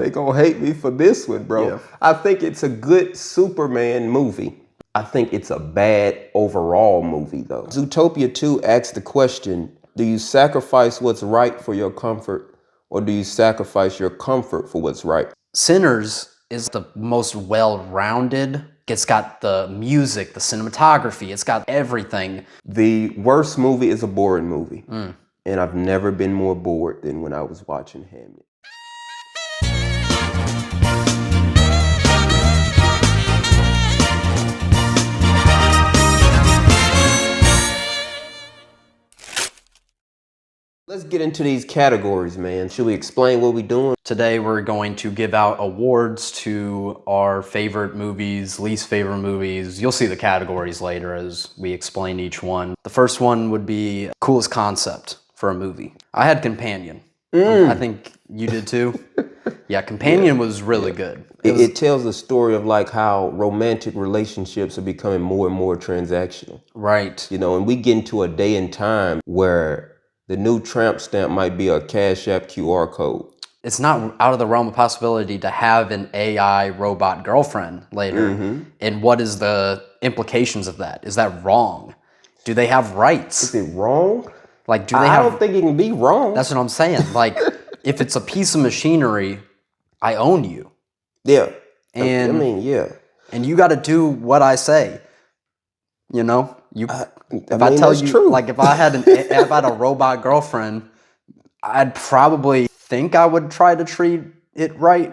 They gonna hate me for this one, bro. Yeah. I think it's a good Superman movie. I think it's a bad overall movie, though. Zootopia 2 asks the question, do you sacrifice what's right for your comfort, or do you sacrifice your comfort for what's right? Sinners is the most well-rounded. It's got the music, the cinematography, it's got everything. The worst movie is a boring movie. And I've never been more bored than when I was watching Hamnet. Let's get into these categories, man. Should we explain what we're doing? Today we're going to give out awards to our favorite movies, least favorite movies. You'll see the categories later as we explain each one. The first one would be coolest concept for a movie. I had Companion. I think you did too. Yeah, Companion was really good. It tells the story of like how romantic relationships are becoming more and more transactional. Right. You know, and we get into a day and time where the new tramp stamp might be a Cash App QR code. It's not out of the realm of possibility to have an AI robot girlfriend later. And what is the implications of that? Is that wrong? Do they have rights? Is it wrong? Like, do they I have... don't think it can be wrong. That's what I'm saying. Like, if it's a piece of machinery, I own you. Yeah. And I mean, yeah. And you got to do what I say. You know? If I tell you, true. like, if I had a robot girlfriend, I'd probably think I would try to treat it right,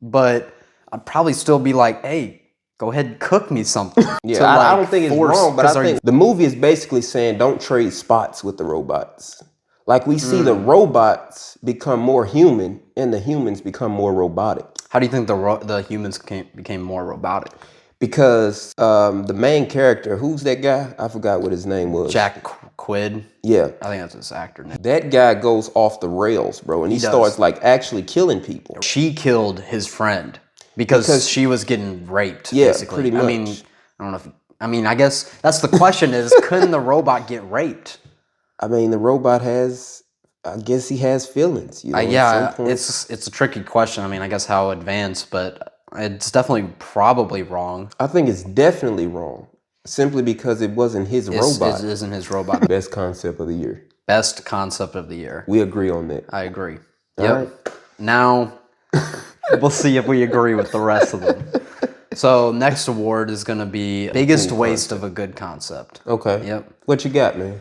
but I'd probably still be like, hey, go ahead and cook me something. Yeah, I don't think it's wrong, but I think the movie is basically saying don't trade spots with the robots. Like we see the robots become more human and the humans become more robotic. How do you think the humans became more robotic? Because the main character, who's that guy? I forgot what his name was. Jack Quid. Yeah. I think that's his actor name. That guy goes off the rails, bro, and he starts like actually killing people. She killed his friend because she was getting raped, basically. Pretty much. I mean, I don't know if... I mean, I guess that's the question is, couldn't the robot get raped? I mean, the robot has... I guess he has feelings, you know, yeah, it's a tricky question. I mean, I guess how advanced, but... It's definitely probably wrong. I think it's definitely wrong. Simply because it wasn't his robot. It isn't his robot. Best concept of the year. Best concept of the year. We agree on that. I agree. All right. Now, we'll see if we agree with the rest of them. So, next award is going to be biggest waste of a good concept. Okay. Yep. What you got, man?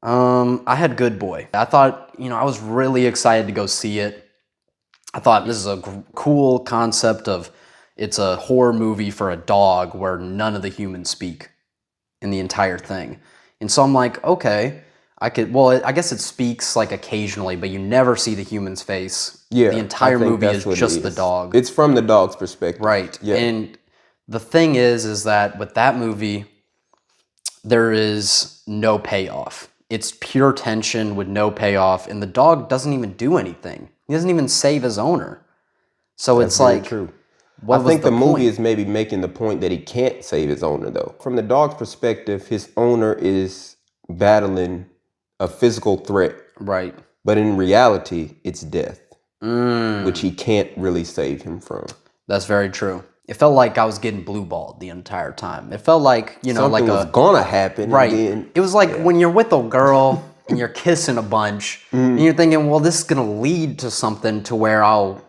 I had Good Boy. I thought, I was really excited to go see it. I thought this is a cool concept of it's a horror movie for a dog where none of the humans speak in the entire thing. And so I'm like, okay, I guess it speaks like occasionally, but you never see the human's face. Yeah. The entire movie is just the dog. It's from the dog's perspective. Right. Yeah. And the thing is that with that movie, there is no payoff. It's pure tension with no payoff, and the dog doesn't even do anything. He doesn't even save his owner. So it's like, true. I think the movie is maybe making the point that he can't save his owner, though. From the dog's perspective, his owner is battling a physical threat. Right. But in reality, it's death, which he can't really save him from. That's very true. It felt like I was getting blue-balled the entire time. It felt like, something was gonna happen. Right. And then, it was like when you're with a girl and you're kissing a bunch, and you're thinking, well, this is going to lead to something to where I'll,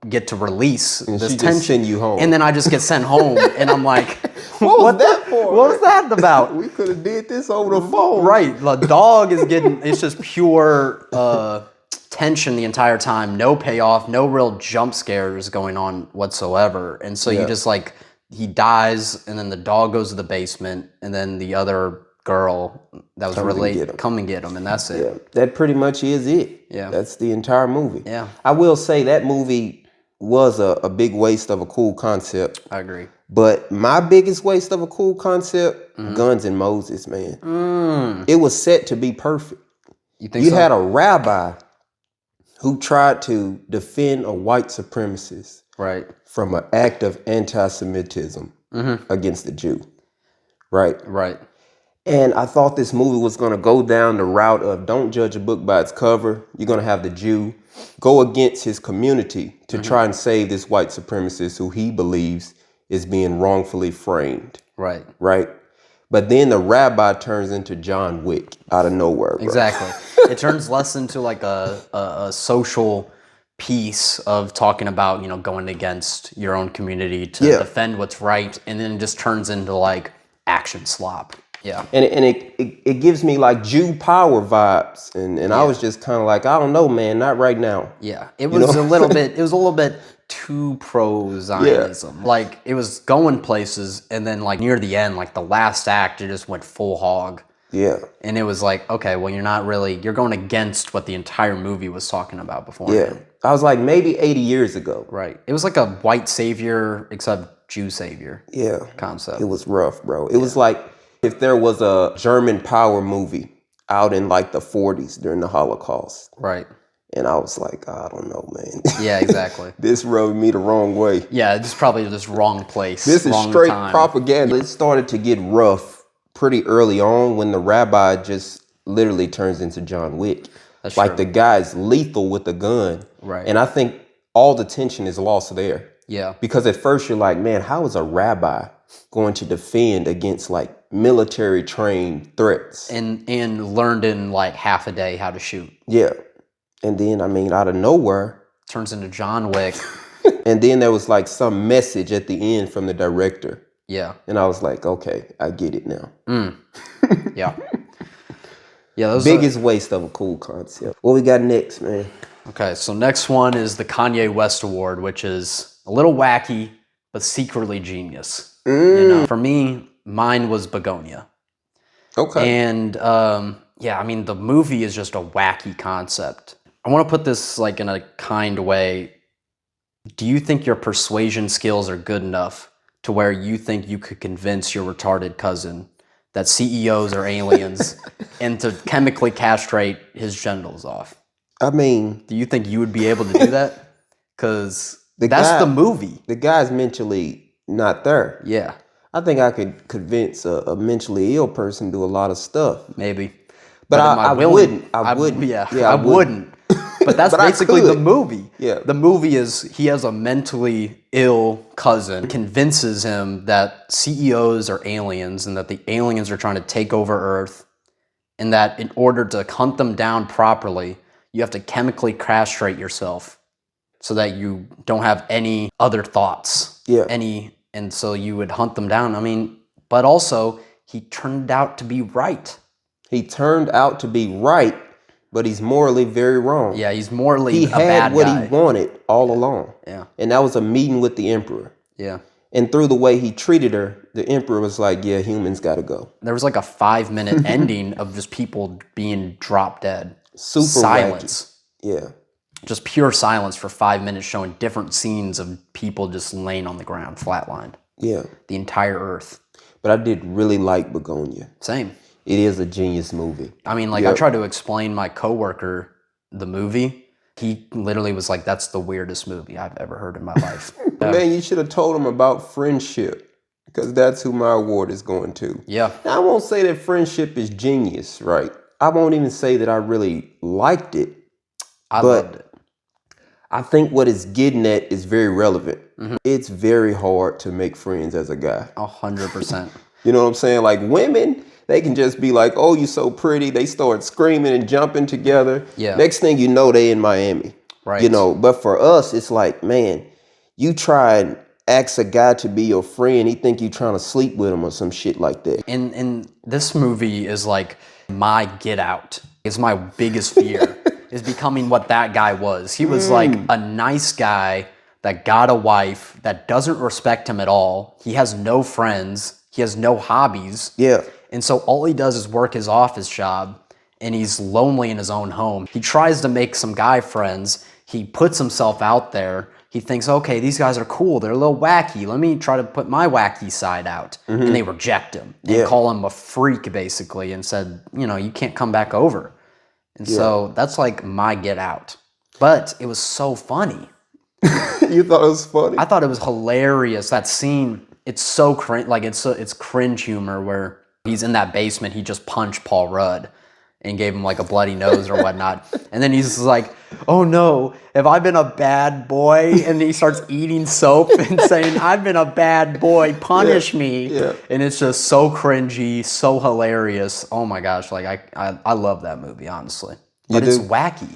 get to release and this she tension. Just send you home. And then I just get sent home, and I'm like, what was that for? What was that about? We could have did this over the phone. Right. The dog is it's just pure tension the entire time. No payoff, no real jump scares going on whatsoever. And so you just like, he dies, and then the dog goes to the basement, and then the other girl that was related come and get him, and that's it. Yeah, that pretty much is it. Yeah, that's the entire movie. Yeah, I will say that movie was a big waste of a cool concept. I agree. But my biggest waste of a cool concept, Guns N' Moses, man. It was set to be perfect. You think so? Had a rabbi who tried to defend a white supremacist from an act of anti-Semitism against the Jew. Right. And I thought this movie was going to go down the route of don't judge a book by its cover. You're going to have the Jew go against his community to try and save this white supremacist who he believes is being wrongfully framed. Right. Right? But then the rabbi turns into John Wick out of nowhere, bro. Exactly. It turns less into like a social piece of talking about, going against your own community to defend what's right, and then it just turns into like action slop. Yeah. And it gives me like Jew power vibes. And I was just kind of like, I don't know, man, not right now. Yeah. It was a little bit too pro-Zionism. Like, it was going places, and then like near the end, like the last act, it just went full hog. Yeah. And it was like, okay, well, you're going against what the entire movie was talking about before. Yeah. I was like, maybe 80 years ago. Right. It was like a white savior, except Jew savior concept. It was rough, bro. It was like if there was a German power movie out in like the 40s during the Holocaust. Right. And I was like, I don't know, man. Yeah, exactly. This rubbed me the wrong way. Yeah, it's probably this wrong place. This is wrong straight time. propaganda. It started to get rough pretty early on when the rabbi just literally turns into John Wick. That's like true. the guy's lethal with a gun. Right. And I think all the tension is lost there. Yeah. Because at first you're like, man, how is a rabbi going to defend against like military trained threats? And learned in like half a day how to shoot. Yeah. And then, I mean, out of nowhere, turns into John Wick. And then there was like some message at the end from the director. Yeah. And I was like, okay, I get it now. Yeah. Yeah, those biggest waste of a cool concept. What we got next, man? Okay, so next one is the Kanye West Award, which is a little wacky, but secretly genius. For me, mine was Begonia. Okay. And I mean, the movie is just a wacky concept. I want to put this like in a kind way. Do you think your persuasion skills are good enough to where you think you could convince your retarded cousin that CEOs are aliens and to chemically castrate his genitals off? I mean, do you think you would be able to do that? Because that's the movie. The guy's mentally not there. Yeah. I think I could convince a mentally ill person to do a lot of stuff. Maybe. But I wouldn't. I wouldn't. Yeah, I wouldn't. But that's basically the movie. Yeah. The movie is he has a mentally ill cousin, convinces him that CEOs are aliens and that the aliens are trying to take over Earth, and that in order to hunt them down properly, you have to chemically castrate yourself so that you don't have any other thoughts. Yeah. And so you would hunt them down. I mean, but also he turned out to be right. He turned out to be right, but he's morally very wrong. Yeah, he's morally a bad guy. He had what he wanted all along. Yeah. And that was a meeting with the emperor. Yeah. And through the way he treated her, the emperor was like, yeah, humans got to go. There was like a 5-minute ending of just people being drop dead. Super silence. Wacky. Yeah. Just pure silence for 5 minutes, showing different scenes of people just laying on the ground, flatlined. Yeah. The entire Earth. But I did really like Begonia. Same. It is a genius movie. I mean, like, I tried to explain my coworker the movie. He literally was like, that's the weirdest movie I've ever heard in my life. Man, you should have told him about Friendship, because that's who my award is going to. Yeah. Now, I won't say that Friendship is genius, right? I won't even say that I really liked it. I loved it. I think what it's getting at is very relevant. Mm-hmm. It's very hard to make friends as a guy. 100%. You know what I'm saying? Like, women, they can just be like, oh, you're so pretty. They start screaming and jumping together. Yeah. Next thing you know, they in Miami. Right. You know, but for us, it's like, man, you try and ask a guy to be your friend, he think you trying to sleep with him or some shit like that. And this movie is like my Get Out. It's my biggest fear. Is becoming what that guy was. He was like a nice guy that got a wife that doesn't respect him at all. He has no friends. He has no hobbies. Yeah. And so all he does is work his office job, and he's lonely in his own home. He tries to make some guy friends. He puts himself out there. He thinks, okay, these guys are cool. They're a little wacky. Let me try to put my wacky side out. Mm-hmm. And they reject him and call him a freak, basically, and said, you can't come back over. And so that's like my Get Out. But it was so funny. You thought it was funny? I thought it was hilarious. That scene, it's so cringe. Like, it's cringe humor where He's in that basement. He just punched Paul Rudd and gave him like a bloody nose or whatnot. And then he's just like, oh no, have I been a bad boy? And he starts eating soap and saying, I've been a bad boy, punish me. Yeah. And it's just so cringy, so hilarious. Oh my gosh, like I love that movie, honestly. But it's wacky.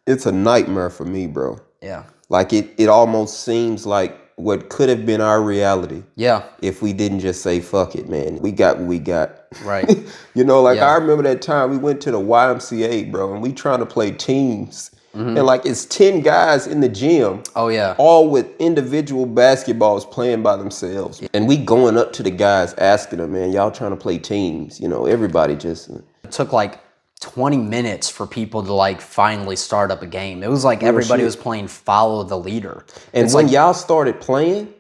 It's a nightmare for me, bro. Yeah. Like it almost seems like what could have been our reality. Yeah. If we didn't just say, fuck it, man. We got what we got. Right. You know, like I remember that time we went to the YMCA, bro, and we trying to play teams. And like it's 10 guys in the gym. Oh yeah. All with individual basketballs playing by themselves. And we going up to the guys asking them, man, y'all trying to play teams. You know, everybody just... It took like 20 minutes for people to like finally start up a game. It was like everybody was playing follow the leader. And it's when like, y'all started playing,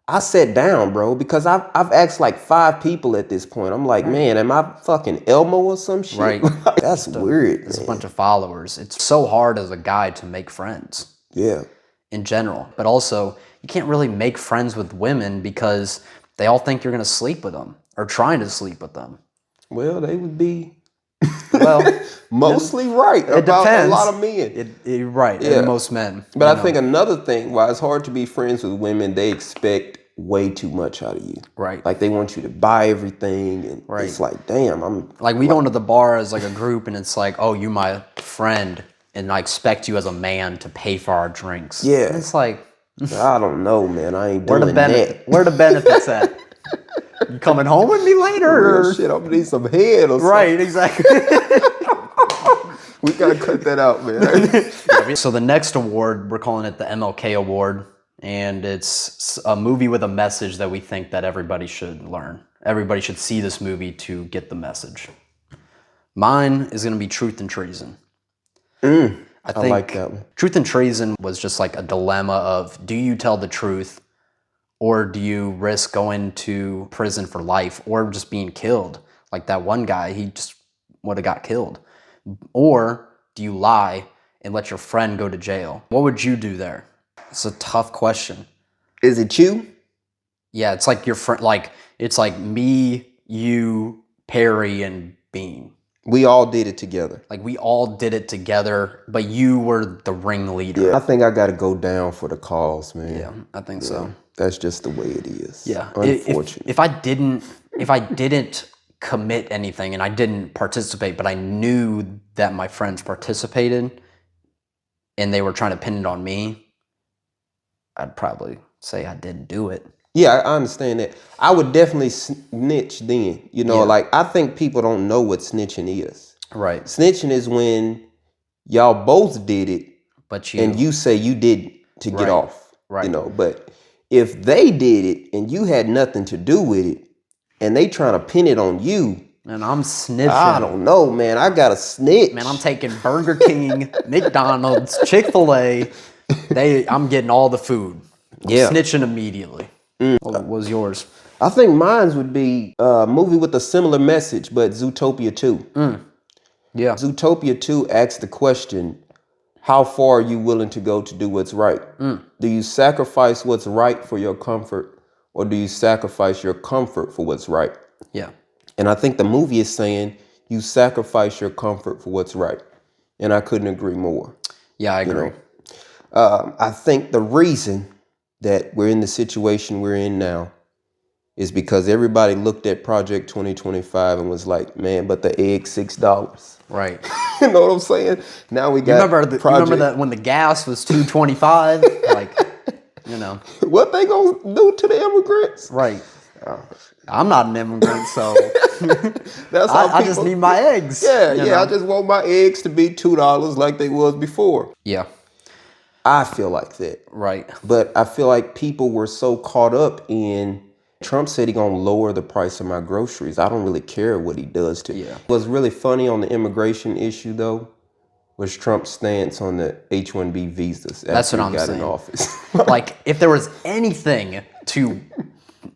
I sat down, bro, because I've asked like 5 people at this point. I'm like, man, am I fucking Elmo or some shit? Right. Like, that's weird. It's a bunch of followers. It's so hard as a guy to make friends. Yeah. In general. But also, you can't really make friends with women because they all think you're going to sleep with them or trying to sleep with them. Well, they would be... Well, mostly right it about depends. a lot of men. Right, Yeah. and most men. But I think another thing, why it's hard to be friends with women, they expect way too much out of you. Right. Like they want you to buy everything, and it's like, damn, I'm... Like we go into the bar as like a group, and it's like, oh, you my friend, and I expect you as a man to pay for our drinks. Yeah. And it's like... I don't know, man. I ain't doing that. Where the benefits at? You coming home with me later? Real shit, I'm gonna need some head or something. Right, exactly. We gotta cut that out, man. So the next award, we're calling it the MLK Award, and it's a movie with a message that we think that everybody should learn. Everybody should see this movie to get the message. Mine is going to be Truth and Treason. I think like that one. Truth and Treason was just like a dilemma of, do you tell the truth or do you risk going to prison for life or just being killed? Like that one guy, he just would have got killed. Or do you lie and let your friend go to jail? What would you do there? It's a tough question. Is it you? Yeah, it's like your friend, like it's like me, you, Perry, and Bean. We all did it together. Like we all did it together, but you were the ringleader. Yeah, I think I gotta go down for the cause, man. Yeah, I think so. That's just the way it is. Yeah, Unfortunately. If I didn't commit anything and I didn't participate, but I knew that my friends participated and they were trying to pin it on me, I'd probably say I didn't do it. Yeah, I understand that. I would definitely snitch then. You know, like I think people don't know what snitching is. Right. Snitching is when y'all both did it, but you say you did to get off. Right. You know, but if they did it and you had nothing to do with it, and they trying to pin it on you, and I'm snitching. I don't know, man. I got to snitch. Man, I'm taking Burger King, McDonald's, Chick-fil-A. I'm getting all the food. I'm snitching immediately. What was yours? I think mine would be a movie with a similar message, but Zootopia 2. Yeah. Zootopia 2 asks the question, how far are you willing to go to do what's right? Do you sacrifice what's right for your comfort, or do you sacrifice your comfort for what's right? Yeah. And I think the movie is saying you sacrifice your comfort for what's right. And I couldn't agree more. Yeah, I agree. You know? I think the reason that we're in the situation we're in now is because everybody looked at Project 2025 and was like, man, but the egg's $6. Right. You know what I'm saying? Now we got you remember that when the gas was $2.25? Like, you know. What they gonna do to the immigrants? Right. I'm not an immigrant, so That's how I just need my eggs. Yeah, I just want my eggs to be $2 like they was before. Yeah. I feel like that. Right. But I feel like people were so caught up in Trump said he gonna lower the price of my groceries. I don't really care what he does to. Yeah. What's really funny on the immigration issue though was Trump's stance on the H-1B visas That's after what he I'm got in saying. office. Like, if there was anything to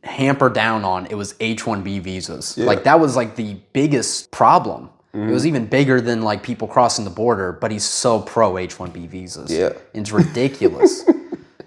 hamper down on, it was H-1B visas. Like, that was like the biggest problem. It was even bigger than like people crossing the border, but he's so pro H-1B visas. Yeah. It's ridiculous.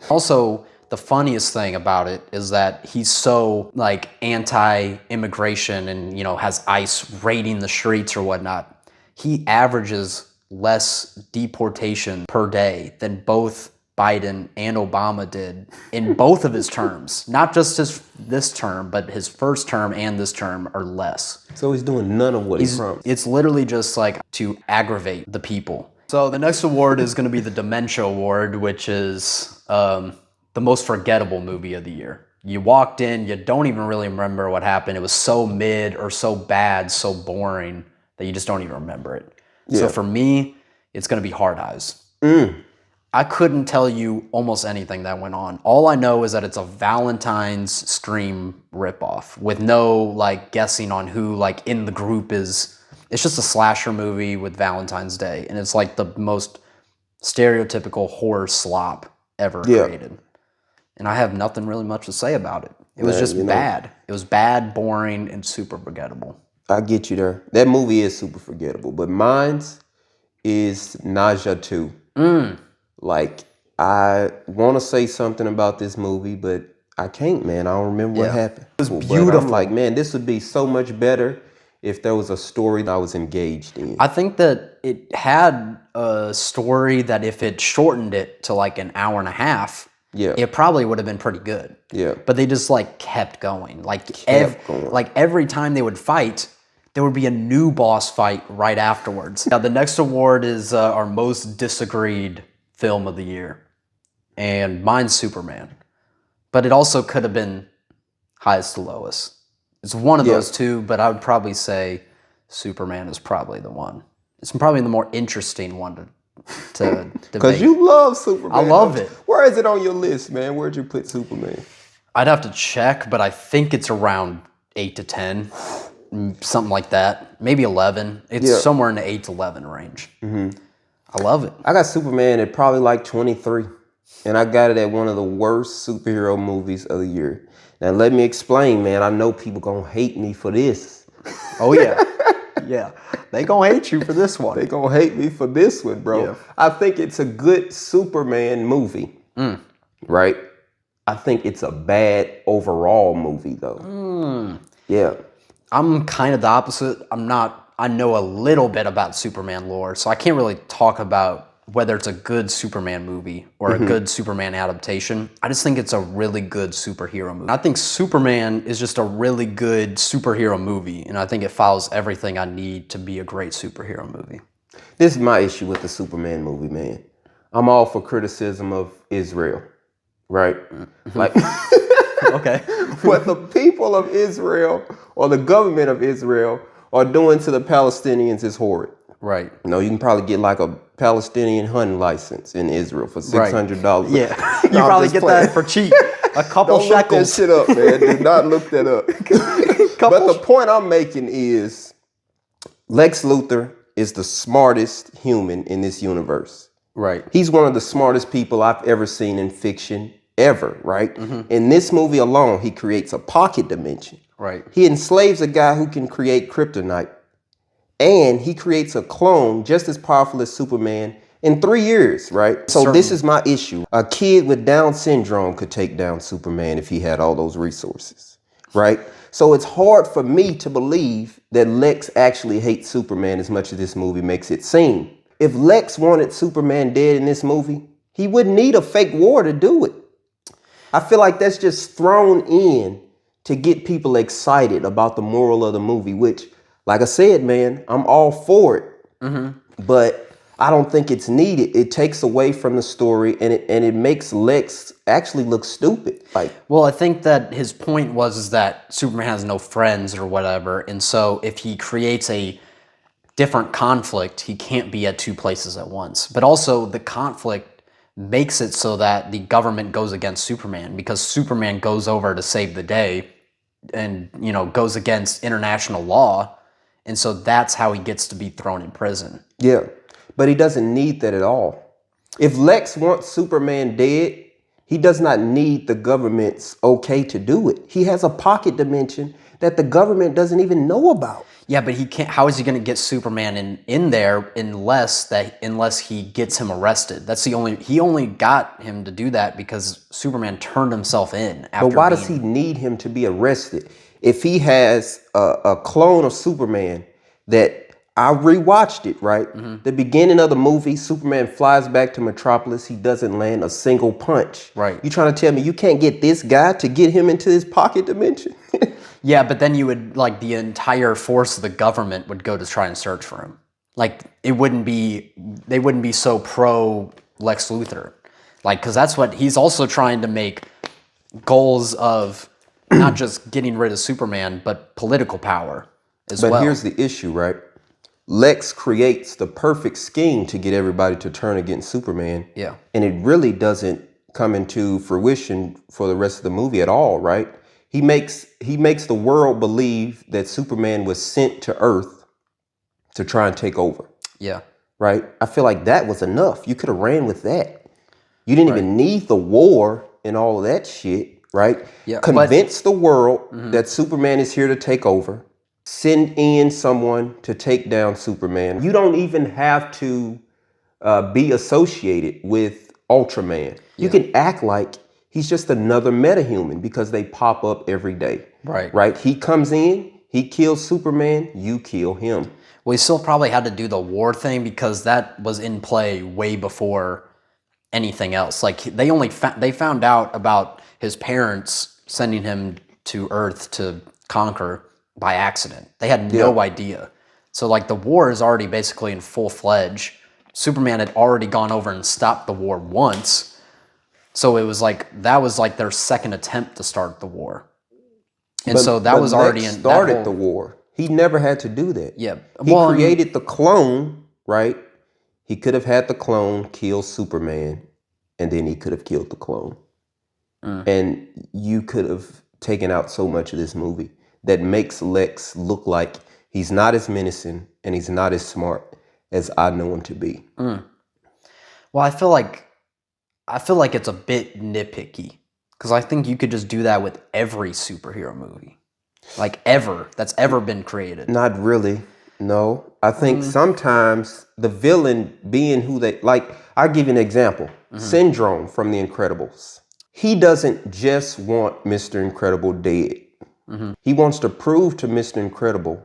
Also, The funniest thing about it is that he's so like anti-immigration and, you know, has ICE raiding the streets or whatnot. He averages less deportation per day than both Biden and Obama did in both of his terms. Not just this term, but his first term and this term are less. So he's doing none of what he promised. It's literally just like to aggravate the people. So the next award is going to be the Dementia Award, which is the most forgettable movie of the year. You walked in, you don't even really remember what happened. It was so mid or so bad, so boring that you just don't even remember it. Yeah. So for me, it's going to be Hard Eyes. I couldn't tell you almost anything that went on. All I know is that it's a Valentine's stream ripoff with no like guessing on who like in the group is. It's just a slasher movie with Valentine's Day, and it's like the most stereotypical horror slop ever created. And I have nothing really much to say about it. It was just bad. It was bad, boring, and super forgettable. I get you there. That movie is super forgettable, but mine's is Nausea 2. Like, I want to say something about this movie, but I can't, man. I don't remember what happened. It was beautiful. But I'm like, man, this would be so much better if there was a story that I was engaged in. I think that it had a story that if it shortened it to like an hour and a half, it probably would have been pretty good. Yeah. But they just like kept going. Like every time they would fight, there would be a new boss fight right afterwards. Now the next award is our most disagreed film of the year, and mine's Superman. But it also could have been highest to lowest. It's one of those two, but I would probably say Superman is probably the one. It's probably the more interesting one to debate. Because you love Superman. I love it. Where is it on your list, man? Where'd you put Superman? I'd have to check, but I think it's around 8 to 10, something like that. Maybe 11. It's somewhere in the 8 to 11 range. I love it. I got Superman at probably like 23. And I got it at one of the worst superhero movies of the year. Now, let me explain, man. I know people gonna hate me for this. Oh, yeah. Yeah. They gonna hate you for this one. They gonna hate me for this one, bro. Yeah. I think it's a good Superman movie. Right? I think it's a bad overall movie, though. Yeah. I'm kind of the opposite. I know a little bit about Superman lore, so I can't really talk about whether it's a good Superman movie or a good Superman adaptation. I just think it's a really good superhero movie. I think Superman is just a really good superhero movie, and I think it follows everything I need to be a great superhero movie. This is my issue with the Superman movie, man. I'm all for criticism of Israel, right? Like, okay. What the people of Israel or the government of Israel are doing to the Palestinians is horrid. Right. You know, you can probably get like a Palestinian hunting license in Israel for $600. Yeah. You probably get that for cheap. A couple shekels. Don't look that shit up, man. Do not look that up. But the point I'm making is Lex Luthor is the smartest human in this universe. Right. He's one of the smartest people I've ever seen in fiction, ever, right? In this movie alone, he creates a pocket dimension. Right. He enslaves a guy who can create kryptonite. And he creates a clone just as powerful as Superman in 3 years, right? So this is my issue. A kid with Down syndrome could take down Superman if he had all those resources, right? So it's hard for me to believe that Lex actually hates Superman as much as this movie makes it seem. If Lex wanted Superman dead in this movie, he wouldn't need a fake war to do it. I feel like that's just thrown in to get people excited about the moral of the movie, which, like I said, man, I'm all for it, but I don't think it's needed. It takes away from the story, and it makes Lex actually look stupid. Like, well, I think that his point was that Superman has no friends or whatever, and so if he creates a different conflict, he can't be at two places at once. But also, the conflict makes it so that the government goes against Superman because Superman goes over to save the day, and goes against international law. And so that's how he gets to be thrown in prison. Yeah, but he doesn't need that at all. If Lex wants Superman dead, He does not need the government's okay to do it. He has a pocket dimension that the government doesn't even know about. Yeah, but he can't. How is he going to get Superman in there unless he gets him arrested? That's the only. He only got him to do that because Superman turned himself in. After But why does he need him to be arrested? If he has a clone of Superman that I rewatched it, right? The beginning of the movie, Superman flies back to Metropolis. He doesn't land a single punch. Right. You trying to tell me you can't get this guy to get him into his pocket dimension? Yeah, but then you would like the entire force of the government would go to try and search for him. Like they wouldn't be so pro Lex Luthor. Like cuz that's what he's also trying to make goals of not just getting rid of Superman, but political power as well. But here's the issue, right? Lex creates the perfect scheme to get everybody to turn against Superman. Yeah. And it really doesn't come into fruition for the rest of the movie at all, right? He makes the world believe that Superman was sent to Earth to try and take over. Yeah. Right? I feel like that was enough. You could have ran with that. You didn't even need the war and all of that shit, right? Yeah, Convince the world that Superman is here to take over. Send in someone to take down Superman. You don't even have to be associated with Ultraman. You can act like he's just another metahuman because they pop up every day. Right. Right? He comes in, he kills Superman, you kill him. Well, he still probably had to do the war thing because that was in play way before anything else. Like they found out about his parents sending him to Earth to conquer by accident. They had no idea. So like the war is already basically in full-fledged. Superman had already gone over and stopped the war once. So it was like that was like their second attempt to start the war. And so that was already Lex in started the war. He never had to do that. Yeah. He created the clone, right? He could have had the clone kill Superman, and then he could have killed the clone. And you could have taken out so much of this movie that makes Lex look like he's not as menacing and he's not as smart as I know him to be. Well, I feel like it's a bit nitpicky because I think you could just do that with every superhero movie, like that's ever been created. Not really. No, I think sometimes the villain being who they like. I'll give you an example. Syndrome from The Incredibles. He doesn't just want Mr. Incredible dead. He wants to prove to Mr. Incredible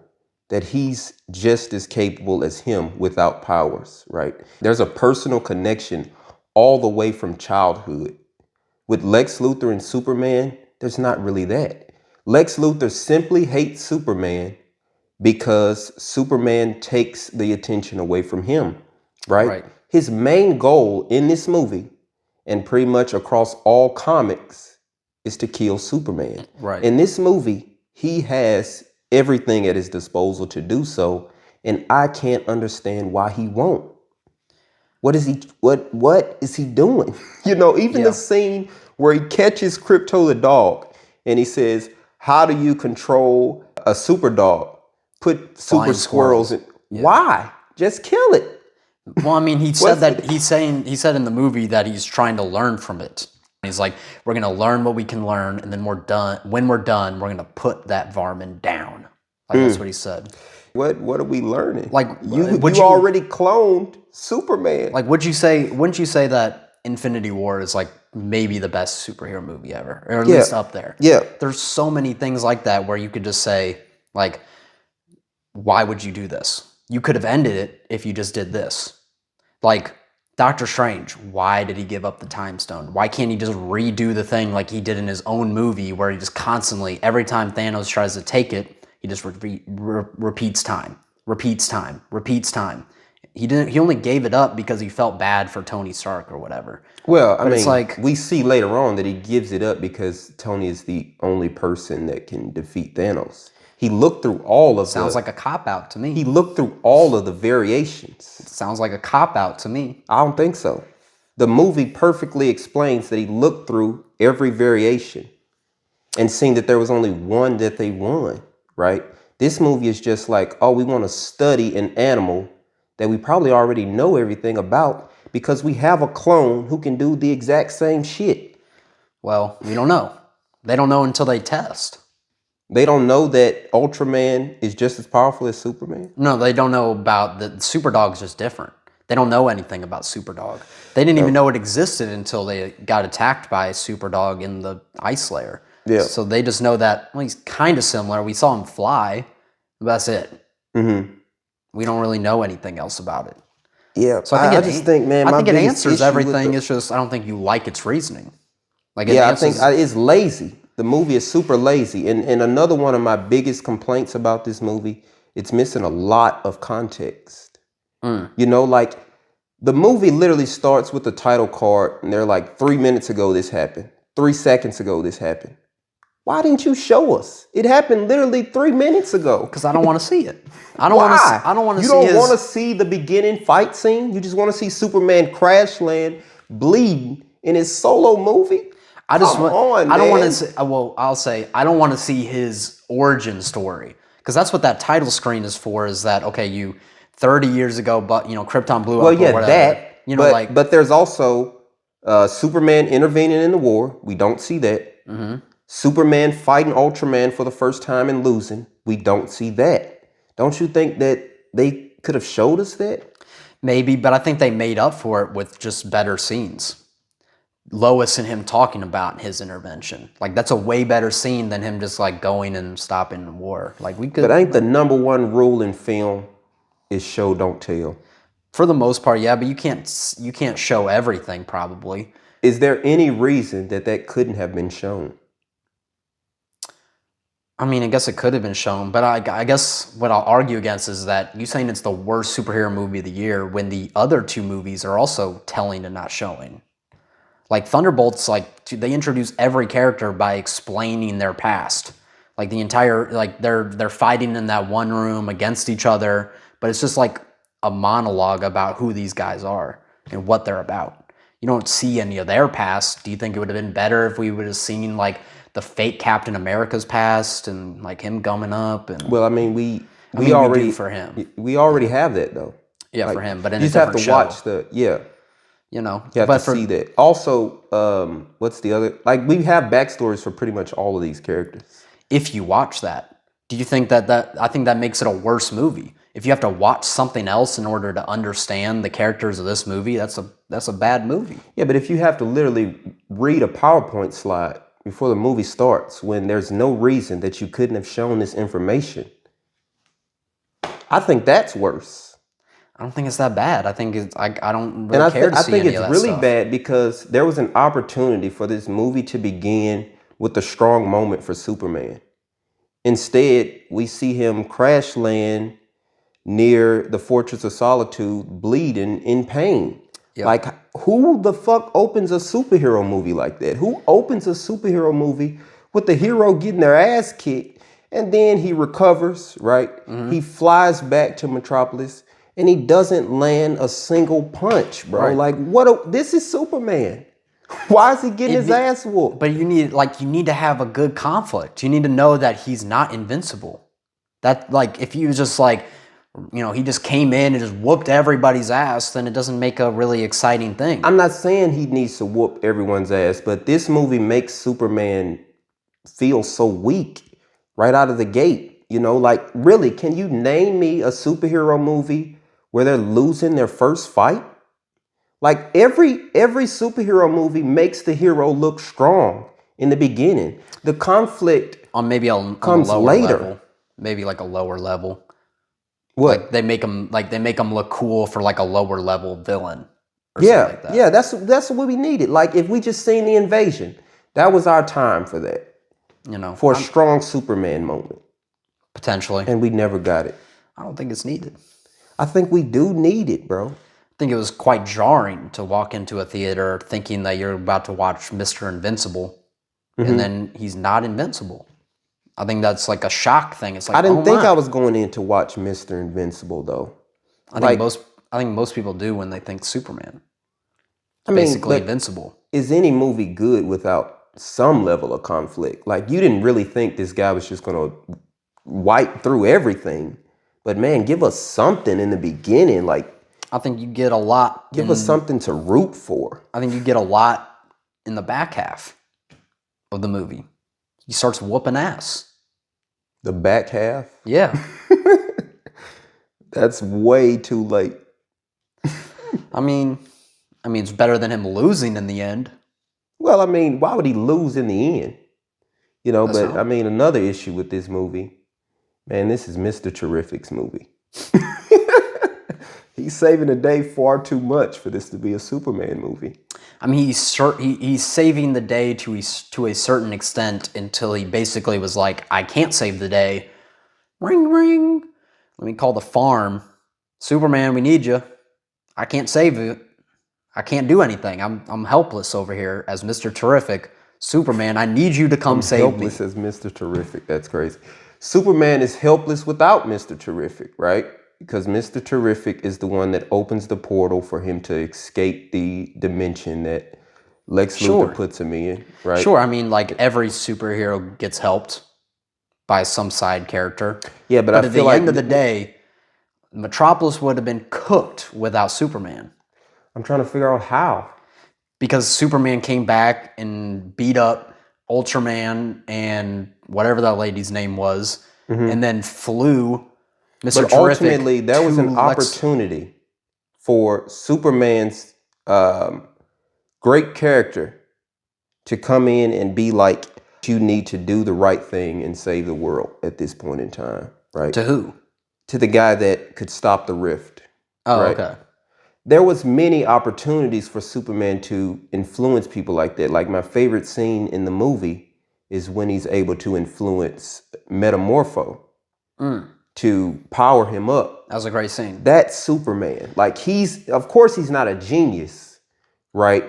that he's just as capable as him without powers, right? There's a personal connection all the way from childhood. With Lex Luthor and Superman, there's not really that. Lex Luthor simply hates Superman because Superman takes the attention away from him, right? His main goal in this movie and pretty much across all comics is to kill Superman. Right. In this movie, he has everything at his disposal to do so, and I can't understand why he won't. What is he doing? You know, even the scene where he catches Crypto the dog and he says, "How do you control a super dog? Put super squirrels in." Why? Just kill it. Well, I mean, he said in the movie that he's trying to learn from it. He's like, we're gonna learn what we can learn, and then when we're done, we're gonna put that varmint down. Like that's what he said. What are we learning? Like you already cloned Superman. Like wouldn't you say that Infinity War is like maybe the best superhero movie ever? Or at least up there. Yeah. There's so many things like that where you could just say, like, why would you do this? You could have ended it if you just did this. Like Doctor Strange, why did he give up the time stone? Why can't he just redo the thing like he did in his own movie where he just constantly, every time Thanos tries to take it, he just repeats time. He only gave it up because he felt bad for Tony Stark or whatever. Well, I mean, it's like, we see later on that he gives it up because Tony is the only person that can defeat Thanos. He looked through all of sounds like a cop-out to me. He looked through all of the variations. Sounds like a cop-out to me. I don't think so. The movie perfectly explains that he looked through every variation and seen that there was only one that they won, right? This movie is just like, oh, we want to study an animal that we probably already know everything about because we have a clone who can do the exact same shit. Well, we don't know. They don't know until they test. They don't know that Ultraman is just as powerful as Superman? No, they don't know about the Superdog's just different. They don't know anything about Superdog. They didn't even know it existed until they got attacked by Superdog in the ice layer. Yeah. So they just know that, well, he's kind of similar. We saw him fly, but that's it. Mm-hmm. We don't really know anything else about it. Yeah, So I just think, man, I think it biggest answers issue with everything. It's just I don't think you like its reasoning. Like Yeah, I think it's lazy. The movie is super lazy. And another one of my biggest complaints about this movie, it's missing a lot of context. You know, like the movie literally starts with the title card and they're like, 3 minutes ago this happened. 3 seconds ago this happened. Why didn't you show us? It happened literally 3 minutes ago. because I don't want to see it. I don't Why? want to. I don't want to You see. don't want to see the beginning fight scene? You just want to see Superman crash land, bleeding in his solo movie? I just Come want. on, I don't want man. to. Well, I'll say I don't want to see his origin story because that's what that title screen is for. Is that okay? You 30 years ago, but Krypton blew Well, up. yeah, or whatever. that. But, like, but there's also Superman intervening in the war. We don't see that. mm-hmm. Superman fighting Ultraman for the first time and losing. We don't see that. Don't you think that they could have showed us that? Maybe, but I think they made up for it with just better scenes. Lois and him talking about his intervention. Like, that's a way better scene than him just like going and stopping the war. Like, we could. But ain't the number one rule in film is show, don't tell? For the most part, yeah, but you can't show everything probably. Is there any reason that couldn't have been shown? I mean, I guess it could have been shown, but I guess what I'll argue against is that you saying it's the worst superhero movie of the year when the other two movies are also telling and not showing. Like Thunderbolts, like they introduce every character by explaining their past. Like the entire, like they're fighting in that one room against each other, but it's just like a monologue about who these guys are and what they're about. You don't see any of their past. Do you think it would have been better if we would have seen like the fake Captain America's past and like him gumming up? And Well, I mean, we do for him. We already have that though. Yeah, Like, for him, but in you a just have different to show. watch the You have but to see that. Also, what's the other? Like we have backstories for pretty much all of these characters. If you watch that, do you think that I think that makes it a worse movie? If you have to watch something else in order to understand the characters of this movie, that's a bad movie. Yeah, but if you have to literally read a PowerPoint slide before the movie starts, when there's no reason that you couldn't have shown this information, I think that's worse. I don't think it's that bad. I think I don't really care to see I think any it's of that really stuff. bad because there was an opportunity for this movie to begin with a strong moment for Superman. Instead, we see him crash land near the Fortress of Solitude, bleeding in pain. Yep. Like, who the fuck opens a superhero movie like that? Who opens a superhero movie with the hero getting their ass kicked and then he recovers, right? Mm-hmm. He flies back to Metropolis and he doesn't land a single punch, bro. Right. Like, this is Superman. Why is he getting his ass whooped? But you need to have a good conflict. You need to know that he's not invincible. That, like, if you just like, he just came in and just whooped everybody's ass, then it doesn't make a really exciting thing. I'm not saying he needs to whoop everyone's ass, but this movie makes Superman feel so weak right out of the gate. Like, really, can you name me a superhero movie where they're losing their first fight? Like, every superhero movie makes the hero look strong in the beginning. The conflict Maybe on comes a lower later. level. Maybe like a lower level. What? Like they make them look cool for like a lower level villain. Or Yeah, something like that. yeah, that's what we needed. Like, if we just seen the invasion, that was our time for that. For a strong Superman moment. Potentially. And we never got it. I don't think it's needed. I think we do need it, bro. I think it was quite jarring to walk into a theater thinking that you're about to watch Mr. Invincible, and then he's not invincible. I think that's like a shock thing. It's like, I didn't think I was going in to watch Mr. Invincible, though. I think most people do when they think Superman. Basically invincible. Is any movie good without some level of conflict? Like, you didn't really think this guy was just going to wipe through everything. But man, give us something in the beginning. Like, I think you get a lot. Give us something to root for. I think you get a lot in the back half. of the movie. He starts whooping ass. The back half? Yeah. That's way too late. I mean, it's better than him losing in the end. Well, I mean, why would he lose in the end? You know, That's but not- I mean, another issue with this movie, man, this is Mr. Terrific's movie. He's saving the day far too much for this to be a Superman movie. I mean, he's saving the day to a certain extent until he basically was like, I can't save the day. Ring, ring. Let me call the farm. Superman, we need you. I can't save you. I can't do anything. I'm helpless over here as Mr. Terrific. Superman, I need you to come save me. Helpless as Mr. Terrific. That's crazy. Superman is helpless without Mr. Terrific, right? Because Mr. Terrific is the one that opens the portal for him to escape the dimension that Lex Luthor puts him in, right? Sure, I mean, like every superhero gets helped by some side character. Yeah, but I at feel the like end of the day, Metropolis would have been cooked without Superman. I'm trying to figure out how. Because Superman came back and beat up Ultraman and whatever that lady's name was, and then flew Mr. But Terrific ultimately, there was an to opportunity for Superman's great character to come in and be like, you need to do the right thing and save the world at this point in time, right? To who? To the guy that could stop the rift. Oh, right? okay. There was many opportunities for Superman to influence people like that. Like my favorite scene in the movie is when he's able to influence Metamorpho to power him up. That was a great scene. That's Superman. Like of course he's not a genius, right?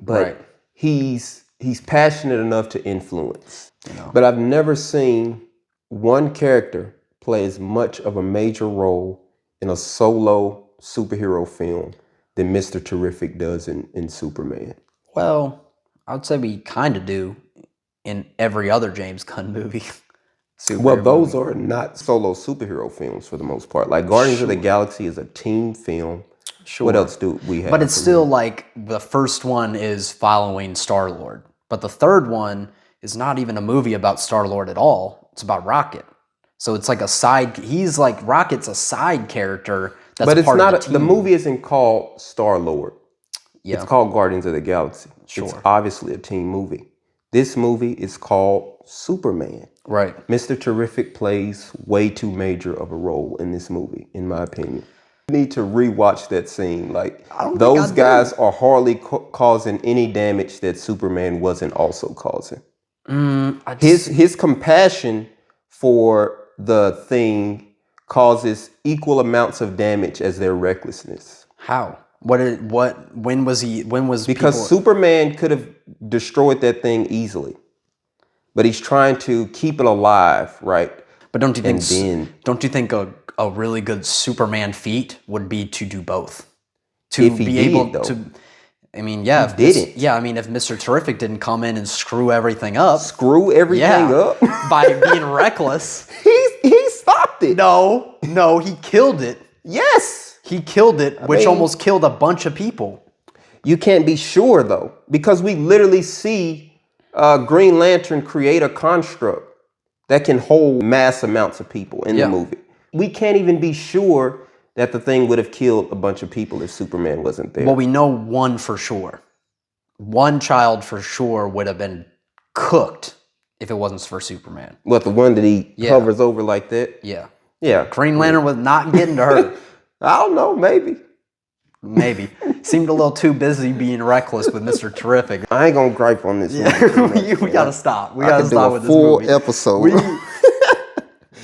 But he's passionate enough to influence. You know. But I've never seen one character play as much of a major role in a solo superhero film than Mr. Terrific does in Superman. Well, I would say we kind of do in every other James Gunn movie. Well, those are not solo superhero films for the most part. Like Guardians of the Galaxy is a team film. Sure. What else do we have? But it's still like the first one is following Star-Lord. But the third one is not even a movie about Star-Lord at all. It's about Rocket. So it's like he's like, Rocket's a side character that's but it's part not of the team. The movie isn't called Star-Lord. Yeah. It's called Guardians of the Galaxy. Sure. It's obviously a team movie. This movie is called Superman. Right. Mr. Terrific plays way too major of a role in this movie, in my opinion. You need to rewatch that scene. Like, those guys are hardly causing any damage that Superman wasn't also causing. His compassion for the thing causes equal amounts of damage as their recklessness. How? When was Because Superman could have destroyed that thing easily. But he's trying to keep it alive, right? But don't you think a really good Superman feat would be to do both? If he did. I mean, yeah. If Mr. Terrific didn't come in and screw everything up. Screw everything up? By being reckless. He stopped it. No, he killed it. Yes. He killed it, which almost killed a bunch of people. You can't be sure, though, because we literally see Green Lantern create a construct that can hold mass amounts of people in the movie. We can't even be sure that the thing would have killed a bunch of people if Superman wasn't there. Well, we know one for sure. One child for sure would have been cooked if it wasn't for Superman. What, the one that he hovers over like that? Yeah. Yeah. Green Lantern was not getting to her. I don't know, maybe. Maybe. Seemed a little too busy being reckless with Mr. Terrific. I ain't gonna gripe on this movie. We gotta stop. We gotta stop with this full movie. Episode.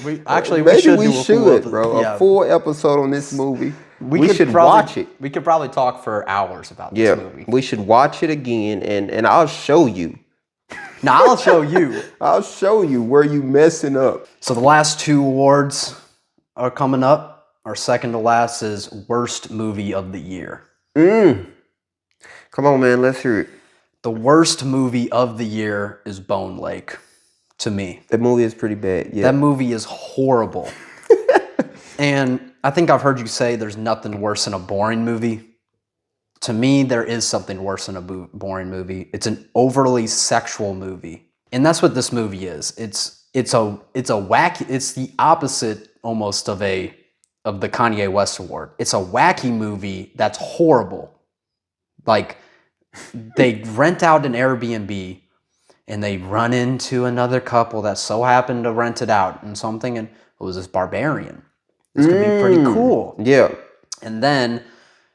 We should, bro. A full episode on this movie. We should watch it. We could probably talk for hours about this movie. We should watch it again, and I'll show you. Now I'll show you. I'll show you where you messing up. So the last two awards are coming up. Our second to last is Worst Movie of the Year. Come on, man. Let's hear it. The worst movie of the year is Bone Lake, to me. That movie is pretty bad, yeah. That movie is horrible. And I think I've heard you say there's nothing worse than a boring movie. To me, there is something worse than a boring movie. It's an overly sexual movie, and that's what this movie is. It's a wacky. It's the opposite almost of the Kanye West award. It's a wacky movie that's horrible. Like, they rent out an Airbnb and they run into another couple that so happened to rent it out and something, and it was this barbarian. This could be pretty cool. Yeah. And then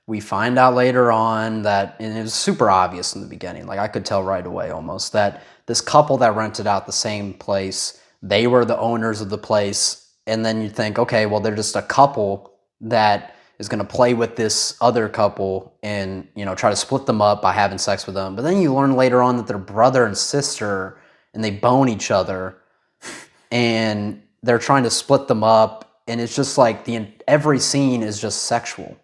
we find out later on that, and it was super obvious in the beginning, like I could tell right away almost, that this couple that rented out the same place, they were the owners of the place. And then you think, okay, well, they're just a couple that is going to play with this other couple and, try to split them up by having sex with them. But then you learn later on that they're brother and sister and they bone each other and they're trying to split them up. And it's just like every scene is just sexual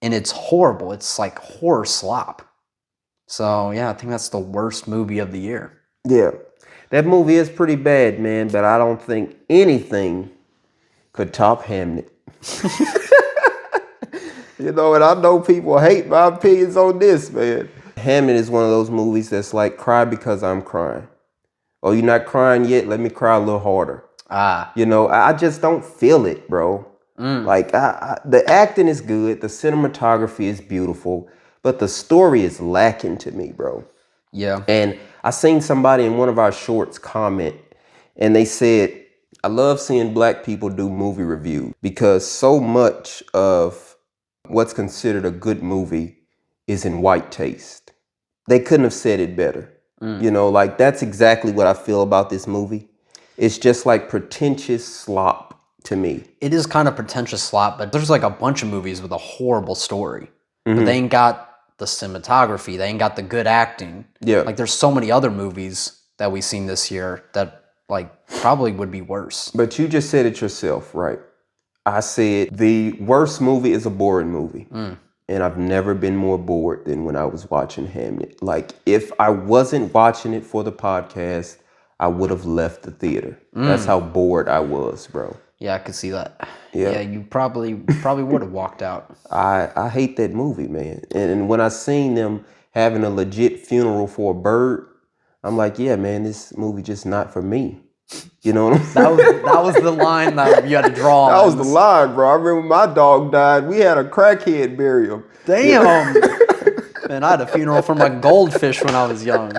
and it's horrible. It's like horror slop. So yeah, I think that's the worst movie of the year. Yeah. That movie is pretty bad, man, but I don't think anything could top Hamnet. And I know people hate my opinions on this, man. Hamnet is one of those movies that's like, cry because I'm crying. Oh, you're not crying yet? Let me cry a little harder. I just don't feel it, bro. Like, the acting is good. The cinematography is beautiful. But the story is lacking to me, bro. Yeah. And I seen somebody in one of our shorts comment, and they said, I love seeing black people do movie reviews because so much of what's considered a good movie is in white taste. They couldn't have said it better. Like, that's exactly what I feel about this movie. It's just like pretentious slop to me. It is kind of pretentious slop, but there's like a bunch of movies with a horrible story. But they ain't got the cinematography. They ain't got the good acting. Yeah. Like, there's so many other movies that we've seen this year that like probably would be worse. But you just said it yourself, right? I said the worst movie is a boring movie. And I've never been more bored than when I was watching Hamnet. Like, if I wasn't watching it for the podcast, I would have left the theater. That's how bored I was, bro. Yeah, I could see that. Yeah. Yeah, you probably would have walked out. I hate that movie, man. And when I seen them having a legit funeral for a bird, I'm like, yeah, man, this movie just not for me. You know what I'm saying? That was the line that you had to draw. That was the line, bro. I remember my dog died. We had a crackhead bury him. Damn. Man, I had a funeral for my goldfish when I was young.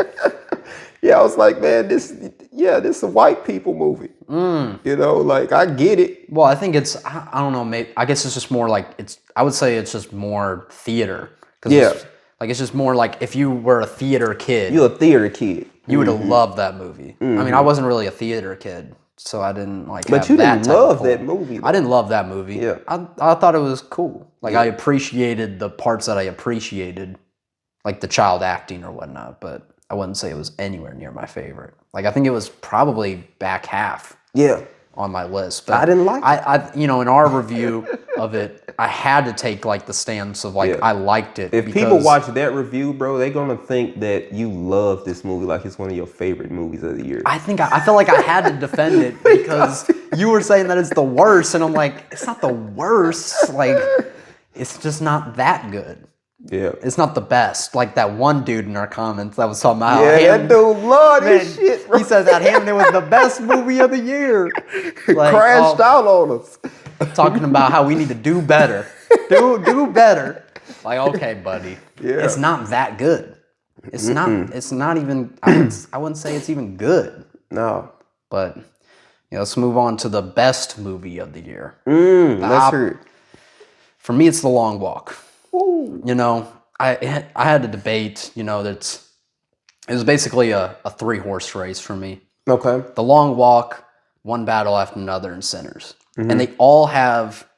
Yeah, I was like, man, this is a white people movie. Like, I get it. Well, I think it's, I don't know, maybe, I guess it's just more like, I would say it's just more theater. It's just more like if you were a theater kid. You're a theater kid. You would have loved that movie. I mean, I wasn't really a theater kid, so I didn't like. But you didn't love that movie, though. I didn't love that movie. Yeah. I thought it was cool. Like, I appreciated the parts that I appreciated, like the child acting or whatnot. But I wouldn't say it was anywhere near my favorite. Like, I think it was probably back half. Yeah. On my list, but I didn't like it. In our review of it, I had to take like the stance of like I liked it. If people watch that review, bro, they're gonna think that you love this movie like it's one of your favorite movies of the year. I feel like I had to defend it because you were saying that it's the worst, and I'm like, it's not the worst. Like, it's just not that good. Yeah. It's not the best. Like that one dude in our comments that was talking about how that dude loved this shit, bro. He said that Hamnet was the best movie of the year. Like, crashed out on us. Talking about how we need to do better. Do better. Like, okay, buddy. Yeah. It's not that good. It's not even, I wouldn't say it's even good. No. But let's move on to the best movie of the year. Let's hear it. For me, it's The Long Walk. Ooh. I had a debate, it was basically a 3-horse race for me. Okay. The Long Walk, One Battle After Another, and Sinners. And they all have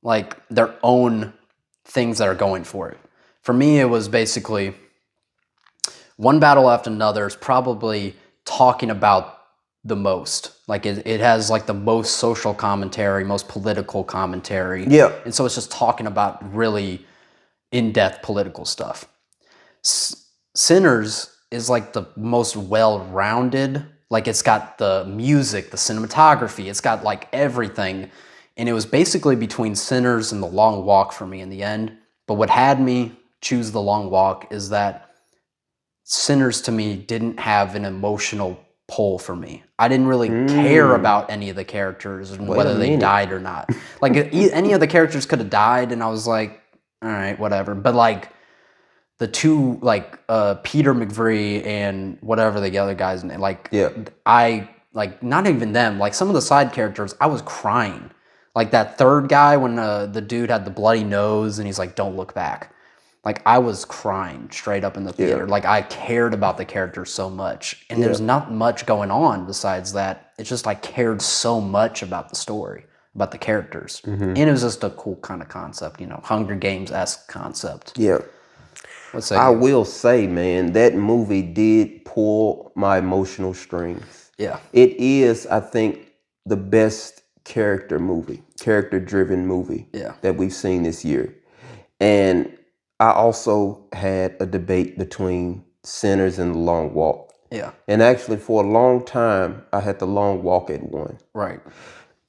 like their own things that are going for it. For me, it was basically One Battle After Another is probably talking about the most. Like it has like the most social commentary, most political commentary. Yeah. And so it's just talking about really in-depth political stuff. Sinners is like the most well-rounded. Like, it's got the music, the cinematography, it's got like everything. And it was basically between Sinners and The Long Walk for me in the end. But what had me choose The Long Walk is that Sinners to me didn't have an emotional pull for me. I didn't really care about any of the characters and Wait a whether they minute. died or not. Like any of the characters could have died, and I was like, all right, whatever. But like the two, like Peter McVree and whatever the other guy's name, like Yeah. I like not even them. Like some of the side characters, I was crying. Like that third guy when the dude had the bloody nose and he's like, "Don't look back." Like I was crying straight up in the theater. Yeah. Like I cared about the characters so much. And Yeah. there's not much going on besides that. It's just I cared so much about the story, about the characters. And it was just a cool kind of concept, you know, Hunger Games-esque concept. Yeah. What say I you? will say, man, that movie did pull my emotional strings. Yeah. It is, I think, the best character-driven movie Yeah. that we've seen this year. And I also had a debate between Sinners and The Long Walk. Yeah. And actually, for a long time, I had The Long Walk at one. Right.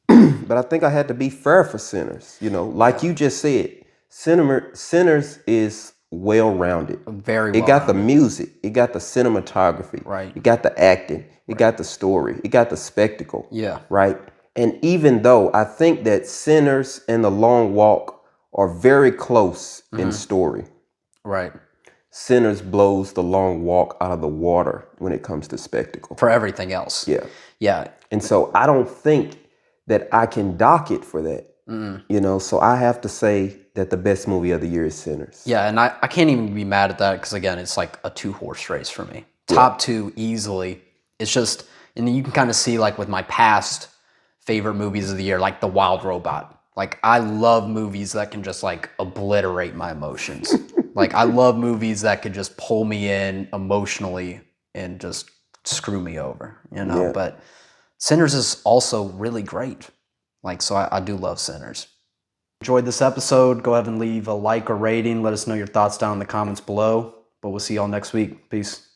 But I think I had to be fair for Sinners. You know, like you just said, Sinners is well-rounded. Very It well. got the music. It got the cinematography. Right. It got the acting. It got the story. It got the spectacle. Yeah. Right. And even though I think that Sinners and The Long Walk are very close in story, Right. Sinners blows The Long Walk out of the water when it comes to spectacle. For everything else. Yeah. Yeah. And so I don't think that I can dock it for that. You know, so I have to say that the best movie of the year is Sinners. Yeah, and I can't even be mad at that because, again, it's like a two-horse race for me. Top two easily. It's just, and you can kind of see, like, with my past favorite movies of the year, like The Wild Robot. Like, I love movies that can just, like, obliterate my emotions. Like, I love movies that could just pull me in emotionally and just screw me over, you know? Yeah. But Sinners is also really great. Like, so I do love Sinners. Enjoyed this episode, go ahead and leave a like or rating. Let us know your thoughts down in the comments below. But we'll see y'all next week. Peace.